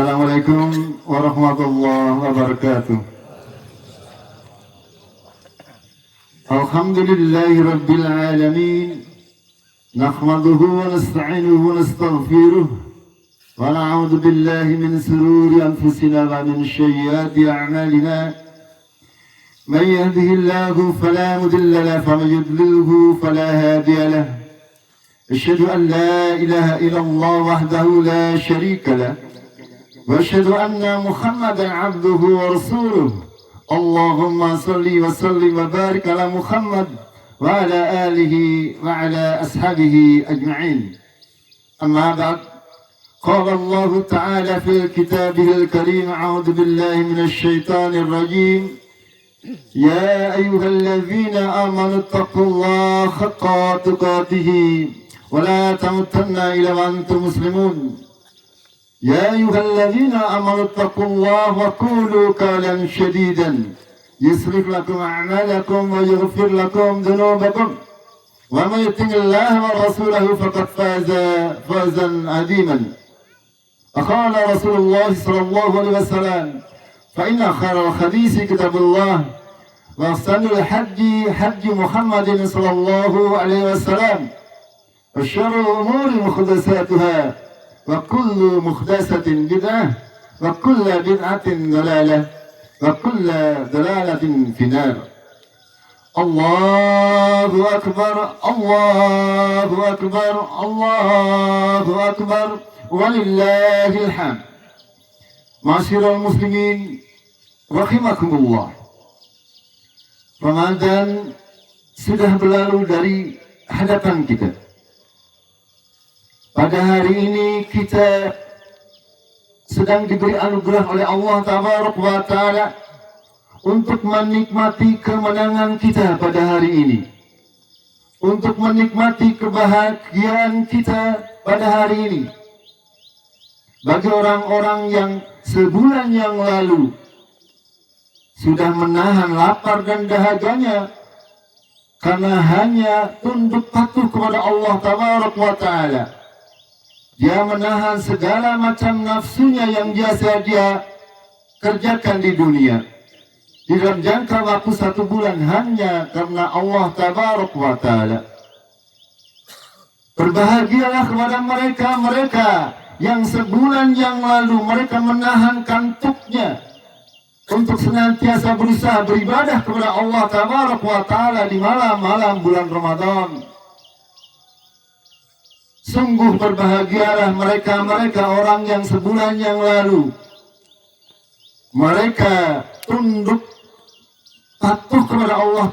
Assalamualaikum warahmatullahi wabarakatuh. Alhamdulillahi rabbil alamin. Nahmaduhu wa nasta'inuhu wa nastaghfiruh. Wa na'udzu billahi min shururi anfusina wa min sayyiati a'malina. Man yahdihillahu fala mudilla lahu wa man yudlilhu fala hadiya lahu. Asyhadu an la ilaha illallah wahdahu la syarika lahu. وأشهد أن محمدا عبده ورسوله اللهم صل وسلم وبارك على محمد وعلى آله وعلى أصحابه أجمعين. أما بعد قال الله تعالى في كتابه الكريم أعوذ بالله من الشيطان الرجيم يا أيها الذين آمنوا اتقوا الله حق تقاته ولا تموتن إلا وأنتم مسلمون. يا أيها الذين آمنوا اتقوا الله وقولوا قولا سديدا يصلح لكم أعمالكم ويغفر لكم ذنوبكم ومن يطع الله ورسوله فقد فاز فوزا عظيما. وقال رسول الله صلى الله عليه وسلم فإن خير الحديث كتاب الله وأحسن الهدي هدي محمد صلى الله عليه وسلم وشر الأمور محدثاتها وكل محدثة بدعة وكل بدعة ضلالة وكل ضلالة في النار. الله أكبر الله أكبر الله أكبر ولله الحمد. Ma'asyiral muslimin rahimakumullah. Ramadan sudah berlalu dari hadapan kita. Pada hari ini kita sedang diberi anugerah oleh Allah Ta'ala untuk menikmati kemenangan kita pada hari ini, untuk menikmati kebahagiaan kita pada hari ini. Bagi orang-orang yang sebulan yang lalu sudah menahan lapar dan dahaganya karena hanya tunduk patuh kepada Allah Ta'ala, dia menahan segala macam nafsunya yang biasa dia kerjakan di dunia di dalam jangka waktu 1 bulan hanya karena Allah Ta'ala. Berbahagialah kepada mereka yang sebulan yang lalu mereka menahan kantuknya untuk senantiasa berusaha beribadah kepada Allah Ta'ala di malam-malam bulan Ramadan. Sungguh berbahagialah mereka orang yang sebulan yang lalu mereka tunduk patuh kepada Allah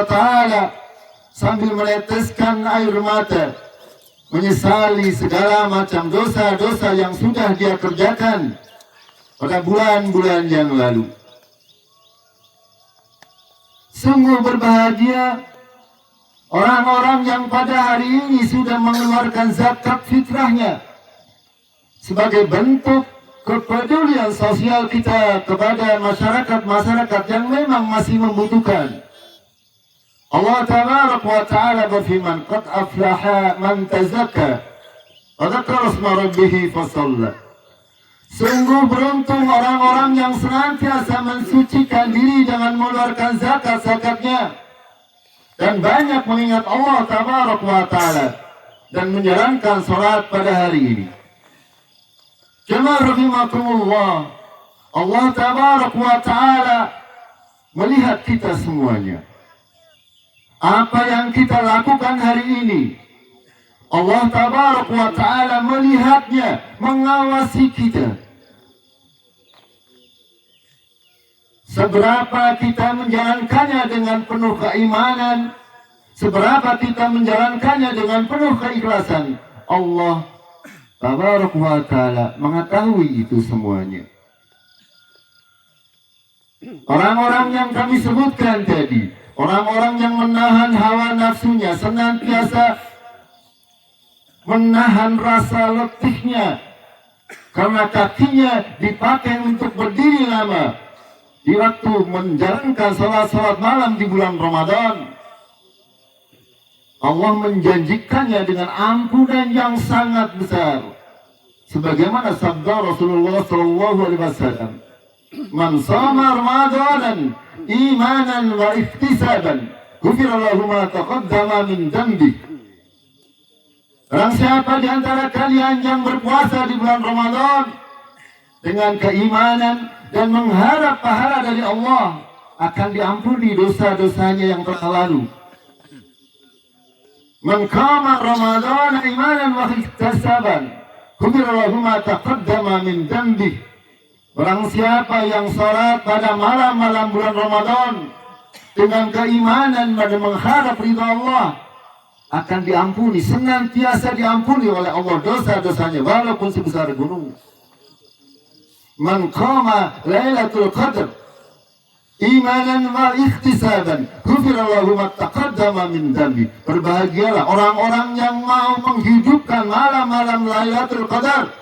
Ta'ala sambil meneteskan air mata, menyesali segala macam dosa-dosa yang sudah dia kerjakan pada bulan-bulan yang lalu. Sungguh berbahagia orang-orang yang pada hari ini sudah mengeluarkan zakat fitrahnya sebagai bentuk kepedulian sosial kita kepada masyarakat yang memang masih membutuhkan. Allah Ta'ala berfirman, "Qad aflaha man tazakka wa dzakara isma rabbih fasalla." Sungguh beruntung orang-orang yang senantiasa mensucikan diri dengan mengeluarkan zakat-zakatnya dan banyak mengingat Allah Ta'ala dan menjalankan sholat pada hari ini. Jemaah rahimakumullah, Allah Ta'ala melihat kita semuanya. Apa yang kita lakukan hari ini, Allah Ta'ala melihatnya, mengawasi kita. Seberapa kita menjalankannya dengan penuh keimanan, seberapa kita menjalankannya dengan penuh keikhlasan, Allah Ta'ala mengetahui itu semuanya. Orang-orang yang kami sebutkan tadi, orang-orang yang menahan hawa nafsunya, senantiasa menahan rasa letihnya karena kakinya dipakai untuk berdiri lama di waktu menjalankan salat malam di bulan Ramadan. Allah menjanjikannya dengan ampunan yang sangat besar. Sebagaimana sabda Rasulullah sallallahu alaihi wasallam, "Man shama Ramadanan imanan wa ihtisaban, ghufira lahu ma taqaddama min dhanbi." Barang siapa di antara kalian yang berpuasa di bulan Ramadan dengan keimanan dan mengharap pahala dari Allah, akan diampuni dosa-dosanya yang telah lalu. Man qama Ramadana imanan wa ihtisaban, ghufira lahu ma taqaddama min dhanbi. Barang siapa yang salat pada malam-malam bulan Ramadan dengan keimanan dan mengharap ridha Allah, akan diampuni, senantiasa diampuni oleh Allah dosa-dosanya walaupun sebesar gunung. Man qama Lailatul Qadar imanan wa ihtisaban, ghufira lahu ma taqaddama min dhanbi. Berbahagialah orang-orang yang mau menghidupkan malam-malam Lailatul Qadar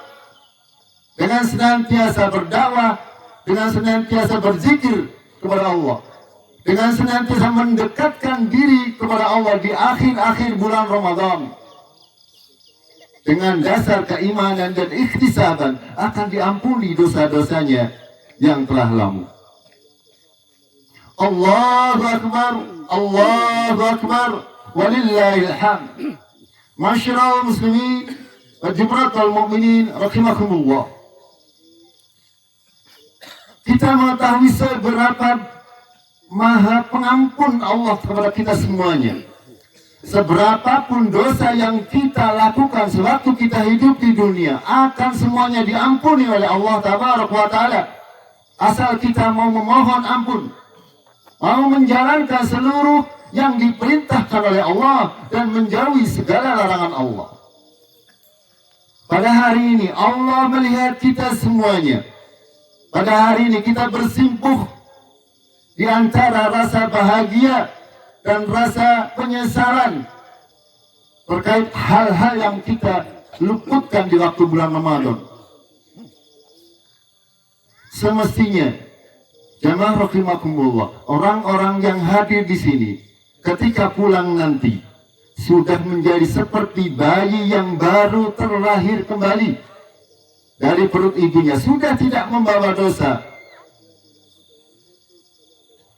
dengan senantiasa berdakwah, dengan senantiasa berzikir kepada Allah, dengan senantiasa mendekatkan diri kepada Allah di akhir-akhir bulan Ramadan. Dengan dasar keimanan dan ikhtisaban, akan diampuni dosa-dosanya yang telah lalu. Allahu Akbar, Allahu Akbar, walillahil hamd. Masyarul muslimin wa jumratul mu'minin rahimakumullah. Kita mengetahui seberapa maha pengampun Allah kepada kita semuanya. Seberapapun dosa yang kita lakukan sewaktu kita hidup di dunia, akan semuanya diampuni oleh Allah Tabaraka wa Ta'ala, asal kita mau memohon ampun, mau menjalankan seluruh yang diperintahkan oleh Allah dan menjauhi segala larangan Allah. Pada hari ini Allah melihat kita semuanya. Pada hari ini kita bersimpuh di antara rasa bahagia dan rasa penyesalan terkait hal-hal yang kita luputkan di waktu bulan Ramadan. Semestinya jamaah rahimakumullah, orang-orang yang hadir di sini ketika pulang nanti sudah menjadi seperti bayi yang baru terlahir kembali dari perut ibunya, sudah tidak membawa dosa.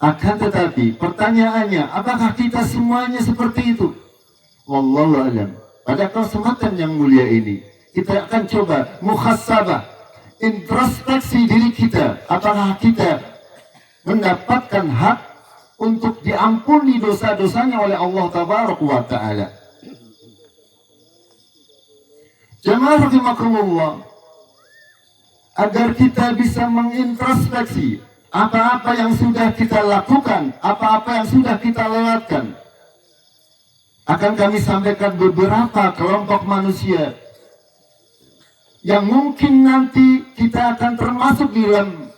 Akan tetapi pertanyaannya, apakah kita semuanya seperti itu? Wallahu a'lam. Pada kesempatan yang mulia ini kita akan coba muhasabah, introspeksi diri kita. Apakah kita mendapatkan hak untuk diampuni dosa-dosanya oleh Allah Tabaraka wa Ta'ala? Jamaah rahimakumullah, agar kita bisa mengintrospeksi apa-apa yang sudah kita lakukan, apa-apa yang sudah kita lewatkan, akan kami sampaikan beberapa kelompok manusia yang mungkin nanti kita akan termasuk di dalam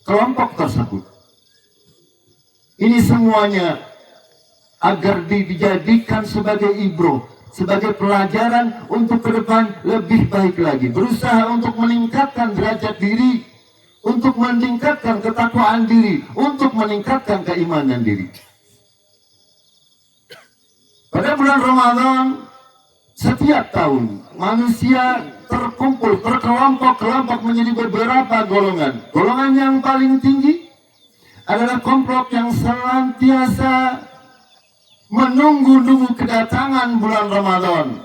kelompok tersebut. Ini semuanya agar dijadikan sebagai ibroh, sebagai pelajaran untuk ke depan lebih baik lagi, berusaha untuk meningkatkan derajat diri, untuk meningkatkan ketakwaan diri, untuk meningkatkan keimanan diri. Pada bulan Ramadan setiap tahun manusia terkumpul berkelompok-kelompok menjadi beberapa golongan. Golongan yang paling tinggi adalah kelompok yang senantiasa menunggu-nunggu kedatangan bulan Ramadan,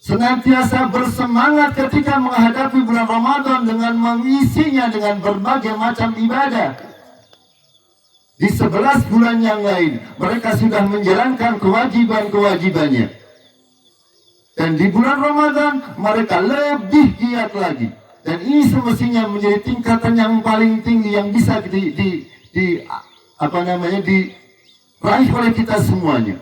senantiasa bersemangat ketika menghadapi bulan Ramadan dengan mengisinya dengan berbagai macam ibadah. Di 11 bulan yang lain mereka sudah menjalankan kewajiban-kewajibannya, dan di bulan Ramadan mereka lebih giat lagi. Dan ini semestinya menjadi tingkatan yang paling tinggi yang bisa diraih oleh kita semuanya.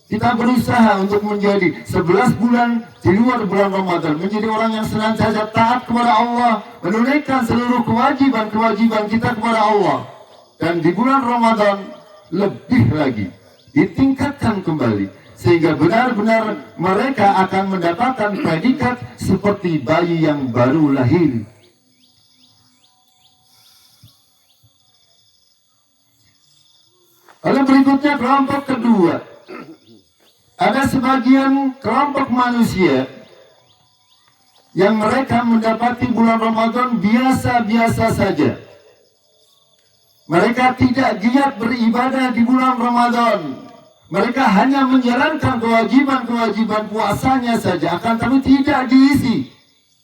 Kita berusaha untuk menjadi 11 bulan di luar bulan Ramadan menjadi orang yang senantiasa taat kepada Allah, menunaikan seluruh kewajiban-kewajiban kita kepada Allah. Dan di bulan Ramadan lebih lagi ditingkatkan kembali, sehingga benar-benar mereka akan mendapatkan predikat seperti bayi yang baru lahir. Lalu berikutnya kelompok kedua, Ada sebagian kelompok manusia yang mereka mendapati bulan Ramadan biasa-biasa saja. Mereka tidak giat beribadah di bulan Ramadan. Mereka hanya menjalankan kewajiban-kewajiban puasanya saja, akan tapi tidak diisi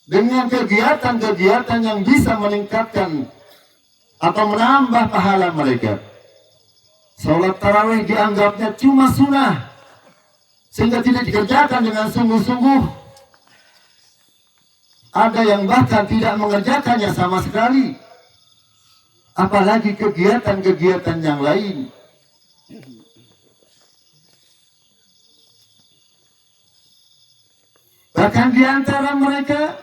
dengan kegiatan-kegiatan yang bisa meningkatkan atau menambah pahala mereka. Salat tarawih dianggapnya cuma sunnah, sehingga tidak dikerjakan dengan sungguh-sungguh. Ada yang bahkan tidak mengerjakannya sama sekali, apalagi kegiatan-kegiatan yang lain. Bahkan di antara mereka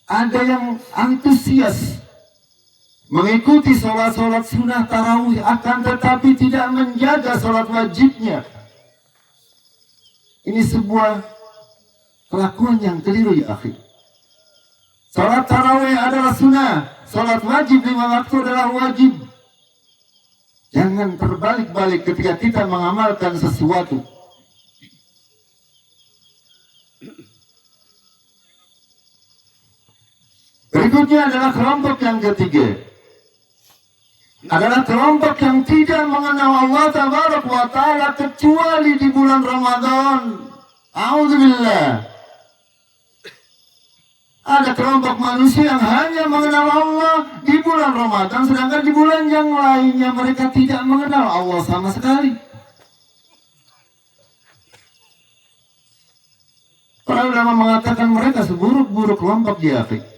ada yang antusias mengikuti sholat-sholat sunnah tarawih, akan tetapi tidak menjaga sholat wajibnya. Ini sebuah kelakuan yang keliru ya akhi. Sholat tarawih adalah sunnah, sholat wajib 5 waktu adalah wajib. Jangan terbalik-balik ketika kita mengamalkan sesuatu. Berikutnya adalah kelompok yang ketiga. Adalah kelompok yang tidak mengenal Allah Tabaraka wa Ta'ala kecuali di bulan Ramadan. A'udzubillah. Ada kelompok manusia yang hanya mengenal Allah di bulan Ramadan, sedangkan di bulan yang lainnya mereka tidak mengenal Allah sama sekali. Para ulama mengatakan mereka seburuk-buruk kelompok di akhir.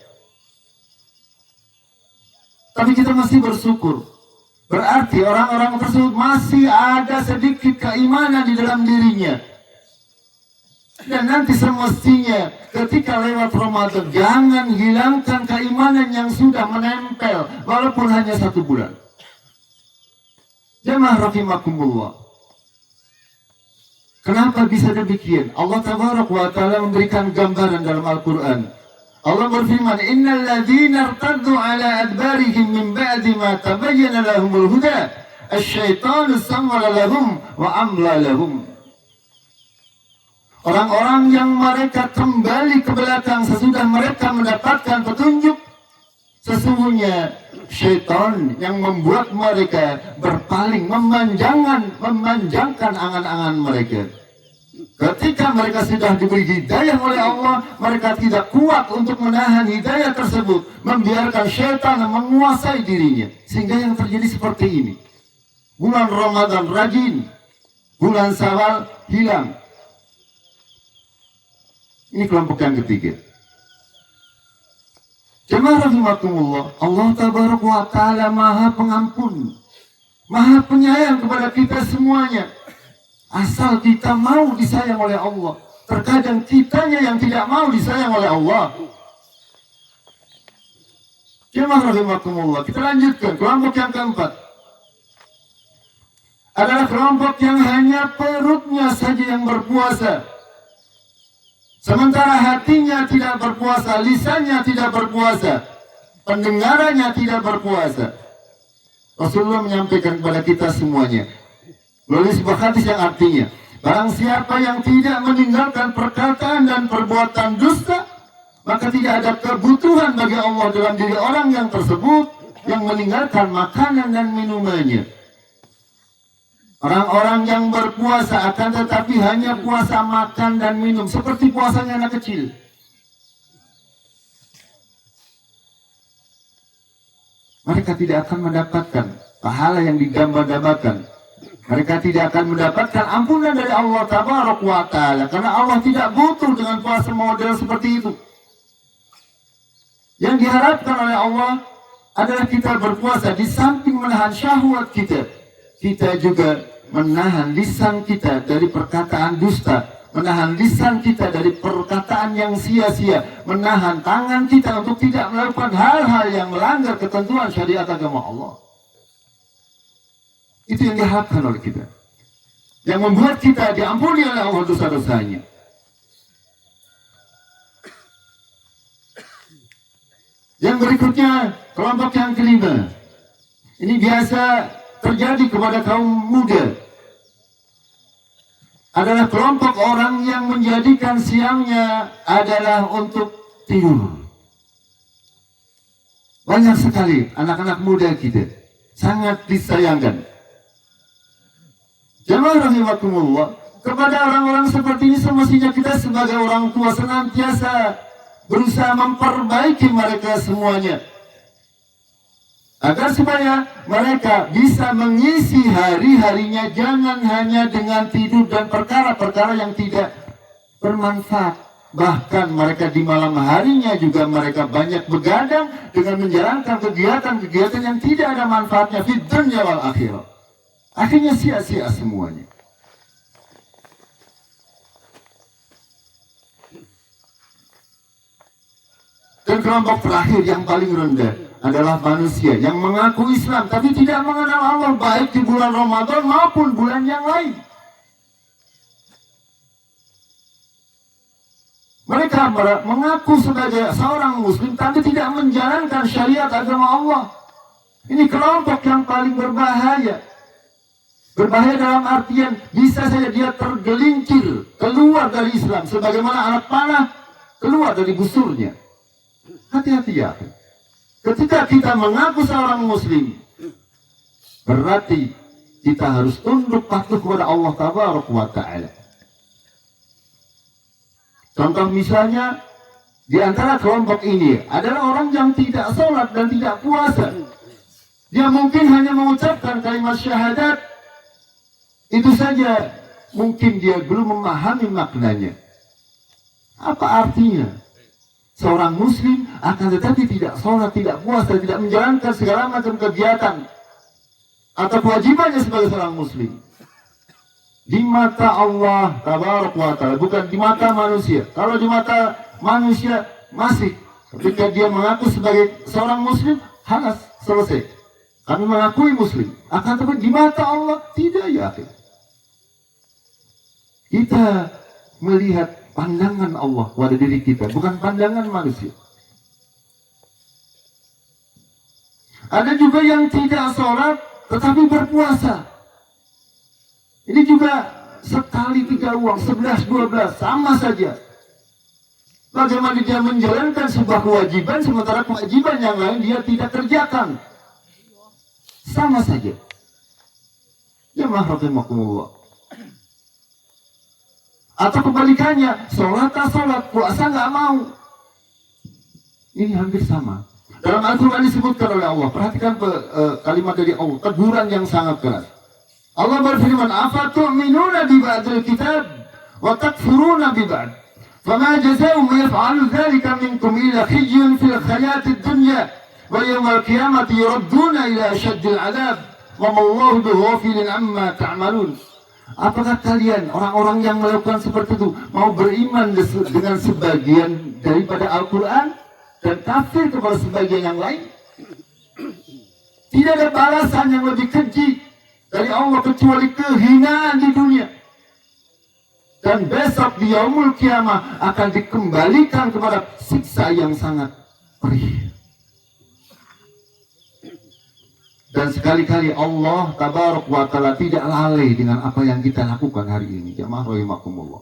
Tapi kita masih bersyukur. Berarti orang-orang tersebut masih ada sedikit keimanan di dalam dirinya. Dan nanti semestinya ketika lewat Ramadan, jangan hilangkan keimanan yang sudah menempel walaupun hanya 1 bulan. Jamaah rahimakumullah. Kenapa bisa demikian? Allah Tabaraka wa Ta'ala memberikan gambaran dalam Al-Quran. Allah berfirman, innal ladzina irtaddu ala adbarihim min ba'di ma tabayyana lahumul huda asy-syaitanu sawwala lahum wa amla lahum. Orang-orang yang mereka kembali ke belakang sesudah mereka mendapatkan petunjuk, sesungguhnya syaitan yang membuat mereka berpaling, memanjangkan angan-angan mereka. Ketika mereka sudah diberi hidayah oleh Allah, mereka tidak kuat untuk menahan hidayah tersebut, membiarkan syaitan menguasai dirinya. Sehingga yang terjadi seperti ini. Bulan Ramadan rajin, bulan Syawal hilang. Ini kelompok yang ketiga. Jemaah rahimakumullah, Allah Tabaraka wa Ta'ala Maha Pengampun, Maha Penyayang kepada kita semuanya. Asal kita mau disayang oleh Allah. Terkadang kitanya yang tidak mau disayang oleh Allah. Jemaah rahimakumullah, kita lanjutkan. Kelompok yang keempat adalah kelompok yang hanya perutnya saja yang berpuasa, sementara hatinya tidak berpuasa, lisannya tidak berpuasa, pendengarannya tidak berpuasa. Rasulullah menyampaikan kepada kita semuanya melalui sebuah hadis yang artinya, barang siapa yang tidak meninggalkan perkataan dan perbuatan dusta, maka tidak ada kebutuhan bagi Allah dalam diri orang yang tersebut yang meninggalkan makanan dan minumannya. Orang-orang yang berpuasa akan tetapi hanya puasa makan dan minum, seperti puasanya anak kecil. Mereka tidak akan mendapatkan pahala yang digambar-gambarkan. Mereka tidak akan mendapatkan ampunan dari Allah Tabaraka wa Ta'ala, karena Allah tidak butuh dengan puasa model seperti itu. Yang diharapkan oleh Allah adalah kita berpuasa, di samping menahan syahwat kita, kita juga menahan lisan kita dari perkataan dusta, menahan lisan kita dari perkataan yang sia-sia, menahan tangan kita untuk tidak melakukan hal-hal yang melanggar ketentuan syariat agama Allah. Itu yang diharapkan oleh kita, yang membuat kita diampuni oleh Allah dosa-dosanya. Yang berikutnya, kelompok yang kelima. Ini biasa terjadi kepada kaum muda. adalah kelompok orang yang menjadikan siangnya adalah untuk tidur. Banyak sekali anak-anak muda kita sangat disayangkan. Jamaah rahimakumullah, kepada orang-orang seperti ini semestinya kita sebagai orang tua senantiasa berusaha memperbaiki mereka semuanya, agar supaya mereka bisa mengisi hari-harinya jangan hanya dengan tidur dan perkara-perkara yang tidak bermanfaat. Bahkan mereka di malam harinya juga mereka banyak begadang dengan menjalankan kegiatan-kegiatan yang tidak ada manfaatnya fid dunya wal akhirah. Akhirnya sia-sia semuanya. Dan kelompok terakhir yang paling rendah adalah manusia yang mengaku Islam tapi tidak mengenal Allah, baik di bulan Ramadan maupun bulan yang lain. Mereka mengaku sebagai seorang muslim tapi tidak menjalankan syariat agama Allah. Ini kelompok yang paling berbahaya. Berbahaya dalam artian bisa saja dia tergelincir keluar dari Islam sebagaimana anak panah keluar dari busurnya. Hati-hati ya. Ketika kita mengaku seorang muslim, berarti kita harus tunduk patuh kepada Allah Tabaraka wa Ta'ala. Contoh misalnya, di antara kelompok ini adalah orang yang tidak sholat dan tidak puasa. Dia mungkin hanya mengucapkan kalimat syahadat, itu saja mungkin dia belum memahami maknanya. Apa artinya? Seorang muslim akan tetapi tidak sholat, tidak puasa, tidak menjalankan segala macam kegiatan atau kewajibannya sebagai seorang muslim. Di mata Allah Tabaraka wa Ta'ala, bukan di mata manusia. Kalau di mata manusia masih, ketika dia mengaku sebagai seorang muslim, halas, selesai. Kami mengakui muslim. Akan tetapi di mata Allah tidak ya. Kita melihat pandangan Allah pada diri kita, bukan pandangan manusia. Ada juga yang tidak sholat tetapi berpuasa. Ini juga sekali 3 uang, 11, 12, sama saja. Bagaimana dia menjalankan sebuah kewajiban sementara kewajiban yang lain dia tidak kerjakan. Sama saja. Ya rahimakumullah. Atau kebalikannya, sholat tak sholat, puasa nggak mau. Ini hampir sama. Dalam Al-Quran disebutkan oleh Allah. Perhatikan kalimat dari Allah, teguran yang sangat keras. Allah berfirman, "Afatu'minuna bi ba'dil kitab wa takfuruna bi ba'd. Fama jazaa'u man yaf'alu dzalika minkum illa khizyun fil hayatid dunya wa yawmal qiyamati yuradduna ila asyaddil 'adzab wa ma Allahu bighafilin 'amma ta'malun." Apakah kalian orang-orang yang melakukan seperti itu mau beriman dengan sebagian daripada Al-Quran dan kafir kepada sebagian yang lain? Tidak ada balasan yang lebih keji dari Allah kecuali kehinaan di dunia. Dan besok di Yaumul Qiyamah akan dikembalikan kepada siksa yang sangat perih. Dan sekali-kali Allah Tabaraka wa Ta'ala tidak lalai dengan apa yang kita lakukan hari ini. Jamaah rahimakumullah.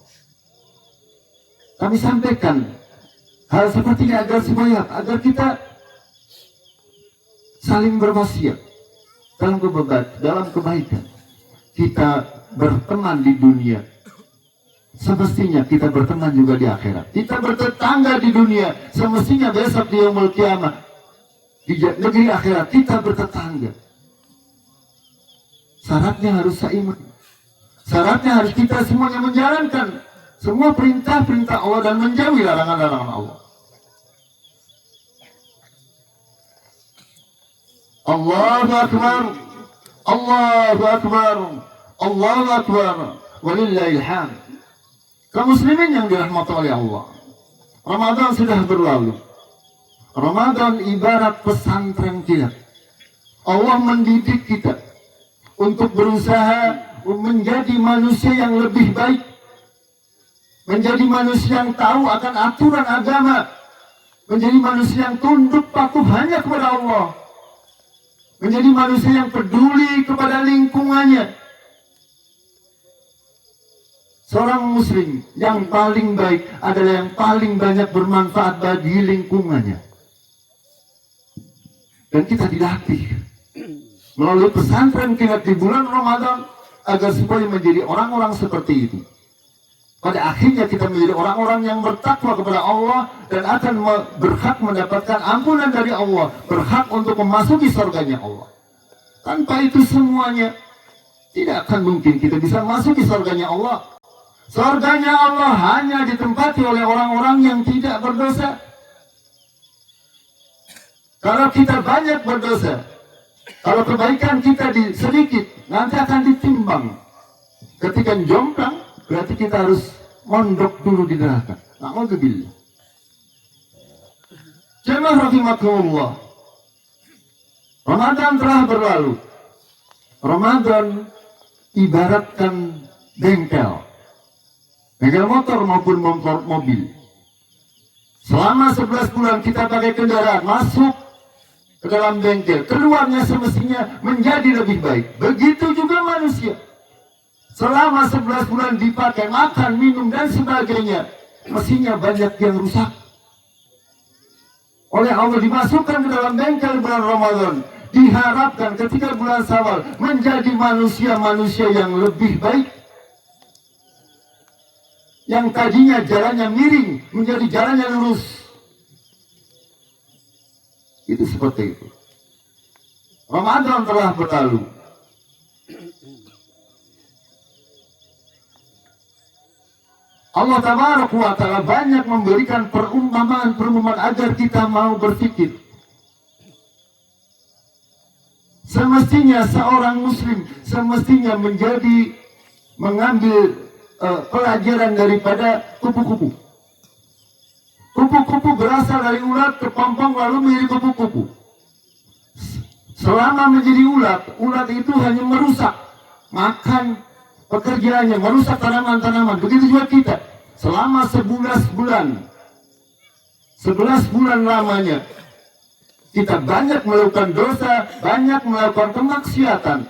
Kami sampaikan hal seperti ini agar kita saling berwasiat dalam kebaikan. Kita berteman di dunia, semestinya kita berteman juga di akhirat. Kita bertetangga di dunia, semestinya besok di Yaumul Qiyamah di negeri akhirat kita bertetangga. Syaratnya harus seiman. Syaratnya harus kita semuanya menjalankan semua perintah-perintah Allah dan menjauhi larangan-larangan Allah. Allahu Akbar, Allahu Akbar, Allahu Akbar, walillahil hamd. Kaum muslimin yang dirahmati oleh Allah, Ramadan sudah berlalu. Ramadan ibarat pesantren kita. Allah mendidik kita untuk berusaha menjadi manusia yang lebih baik, menjadi manusia yang tahu akan aturan agama, menjadi manusia yang tunduk patuh hanya kepada Allah, menjadi manusia yang peduli kepada lingkungannya. Seorang muslim yang paling baik adalah yang paling banyak bermanfaat bagi lingkungannya. Dan kita dilatih melalui pesantren kilat di bulan Ramadan agar supaya menjadi orang-orang seperti itu. Pada akhirnya kita menjadi orang-orang yang bertakwa kepada Allah dan akan berhak mendapatkan ampunan dari Allah, berhak untuk memasuki surganya Allah. Tanpa itu semuanya tidak akan mungkin kita bisa masuk ke surganya Allah. Surganya Allah hanya ditempati oleh orang-orang yang tidak berdosa. Kalau kita banyak berdosa, kalau kebaikan kita sedikit, nanti akan ditimbang. Ketika jomplang, berarti kita harus mondok dulu di neraka. Na'udzubillah. Jemaah rahimakumullah. Ramadan telah berlalu. Ramadan ibaratkan bengkel. Bengkel motor maupun mobil. Selama 11 bulan kita pakai kendaraan masuk ke dalam bengkel. Keluarnya semestinya menjadi lebih baik. Begitu juga manusia. Selama 11 bulan dipakai makan, minum dan sebagainya. Mestinya banyak yang rusak. Oleh Allah dimasukkan ke dalam bengkel bulan Ramadan. Diharapkan ketika bulan Syawal menjadi manusia-manusia yang lebih baik. Yang tadinya jalannya miring menjadi jalannya lurus. Itu seperti itu. Ramadan telah berlalu. Allah Tabaraka wa Ta'ala banyak memberikan perumpamaan agar kita mau berpikir. Semestinya seorang muslim mengambil pelajaran daripada kupu-kupu. Kupu-kupu berasal dari ulat, kepompong lalu menjadi kupu-kupu. Selama menjadi ulat itu hanya merusak, makan pekerjaannya, merusak tanaman-tanaman. Begitu juga kita. Selama 11 bulan lamanya, kita banyak melakukan dosa, banyak melakukan kemaksiatan.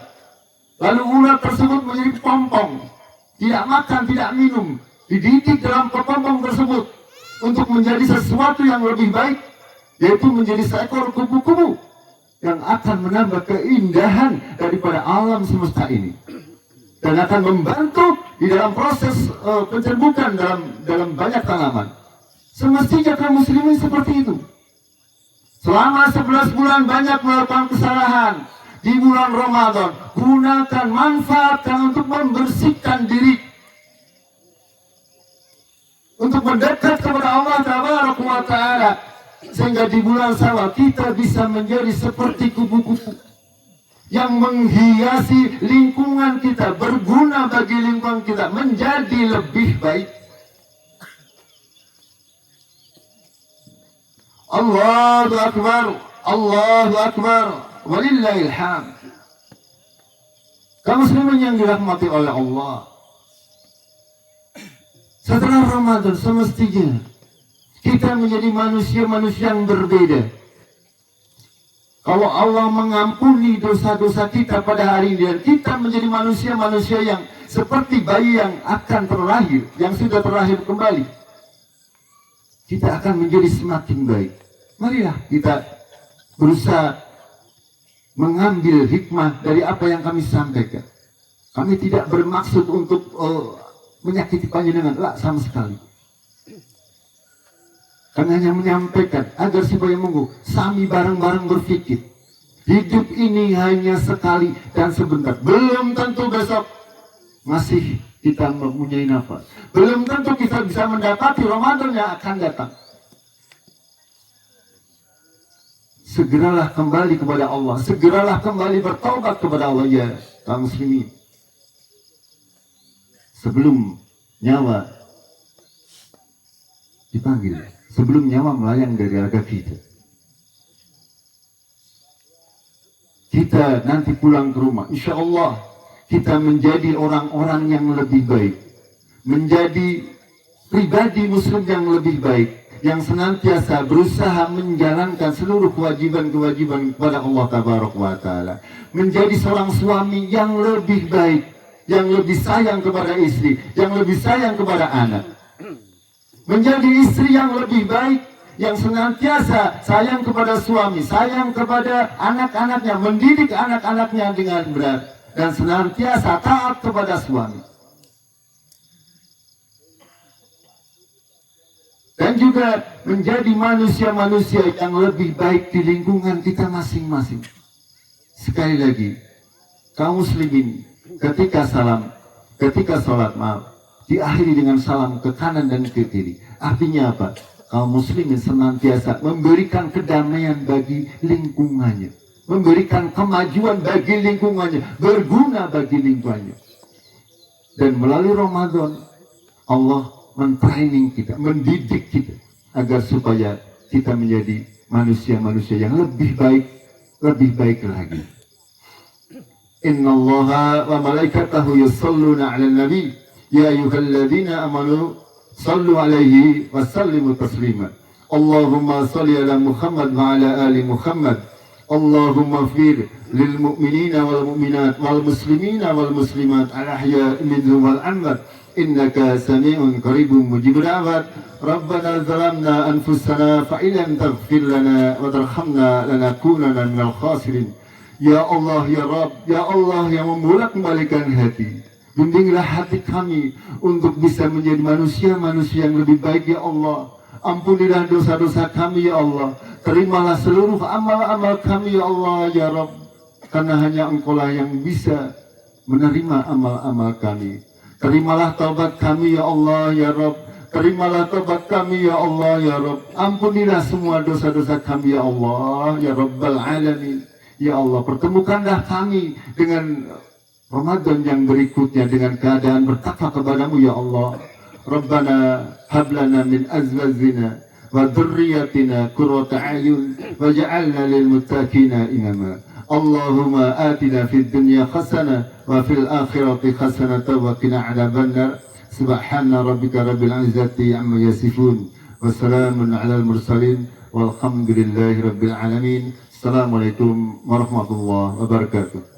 Lalu ulat tersebut menjadi kepompong. Tidak makan, tidak minum, dididik dalam kepompong tersebut untuk menjadi sesuatu yang lebih baik, yaitu menjadi seekor kupu-kupu yang akan menambah keindahan daripada alam semesta ini dan akan membantu di dalam proses pencerbukan dalam banyak tanaman. Semestinya kaum muslimin seperti itu. Selama 11 bulan banyak melakukan kesalahan. Di bulan Ramadan, gunakan, manfaatkan untuk membersihkan diri. Untuk mendekat kepada Allah Tabaraka wa Ta'ala. Sehingga di bulan Syawal kita bisa menjadi seperti kupu-kupu. Yang menghiasi lingkungan kita, berguna bagi lingkungan kita, menjadi lebih baik. Allahu Akbar, Allahu Akbar. Walillahil hamd. Kaum muslimin yang dirahmati oleh Allah, setelah Ramadan semestinya kita menjadi manusia-manusia yang berbeda. Kalau Allah mengampuni dosa-dosa kita pada hari ini dan kita menjadi manusia-manusia yang seperti bayi yang akan terlahir, yang sudah terlahir kembali, kita akan menjadi semakin baik. Marilah kita berusaha mengambil hikmah dari apa yang kami sampaikan. Kami tidak bermaksud untuk menyakiti panjenengan, lah sama sekali. Kami hanya menyampaikan agar supaya sami bareng-bareng berpikir. Hidup ini hanya sekali dan sebentar. Belum tentu besok masih kita mempunyai nafas. Belum tentu kita bisa mendapati Ramadan yang akan datang. Segeralah kembali kepada Allah. Segeralah kembali bertaubat kepada Allah, ya kaum muslimin. Sebelum nyawa dipanggil, sebelum nyawa melayang dari raga kita. Kita nanti pulang ke rumah, insya Allah kita menjadi orang-orang yang lebih baik. Menjadi pribadi muslim yang lebih baik. Yang senantiasa berusaha menjalankan seluruh kewajiban-kewajiban kepada Allah Tabaraka wa Ta'ala. Menjadi seorang suami yang lebih baik. yang lebih sayang kepada istri, yang lebih sayang kepada anak. Menjadi istri yang lebih baik, yang senantiasa sayang kepada suami, sayang kepada anak-anaknya, mendidik anak-anaknya dengan benar, dan senantiasa taat kepada suami. Dan juga menjadi manusia-manusia yang lebih baik di lingkungan kita masing-masing. Sekali lagi, kaum muslimin, ketika sholat, diakhiri dengan salam ke kanan dan ke kiri. Artinya apa? Kaum muslimin senantiasa memberikan kedamaian bagi lingkungannya, memberikan kemajuan bagi lingkungannya, berguna bagi lingkungannya. Dan melalui Ramadan, Allah mentraining kita, mendidik kita agar supaya kita menjadi manusia-manusia yang lebih baik lagi. Innallaha wa malaikatahu yusalluna 'alan nabi ya ayyuhalladzina amanu sallu 'alaihi wa sallimu taslima. Allahumma salli ala Muhammad wa ala ali Muhammad. Allahumma fir lil mu'minina wal mu'minat wal muslimina wal muslimat al ahya'i minhum wal amwat innaka sami'un qaribun mujibud da'wat. Rabbana zalamna anfusana fa illam taghfir lana wa tarhamna lanakunanna minal khasirin. Ya Allah, ya Rabb, ya Allah yang membolak-balikan hati, bimbinglah hati kami untuk bisa menjadi manusia-manusia yang lebih baik, ya Allah. Ampunilah dosa-dosa kami, ya Allah. Terimalah seluruh amal-amal kami, ya Allah, ya Rabb. Karena hanya Engkaulah yang bisa menerima amal-amal kami. Terimalah taubat kami, ya Allah, ya Rabb. Terimalah taubat kami, ya Allah, ya Rabb. Ampunilah semua dosa-dosa kami, ya Allah, ya Rabbal Alamin. Ya Allah, pertemukanlah kami dengan Ramadan yang berikutnya dengan keadaan bertakwa kepadamu, ya Allah. Rabbana hablana min azwajina wa dhurriyyatina qurrata a'yun waj'alna lil muttaqina imama. Allahumma atina fid dunya hasanah wa fil akhirati hasanah wa qina adzabannar. Subhana rabbika rabbil izzati amma yasifun wa salamun 'alal mursalin walhamdulillahi rabbil alamin. Assalamualaikum warahmatullahi wabarakatuh.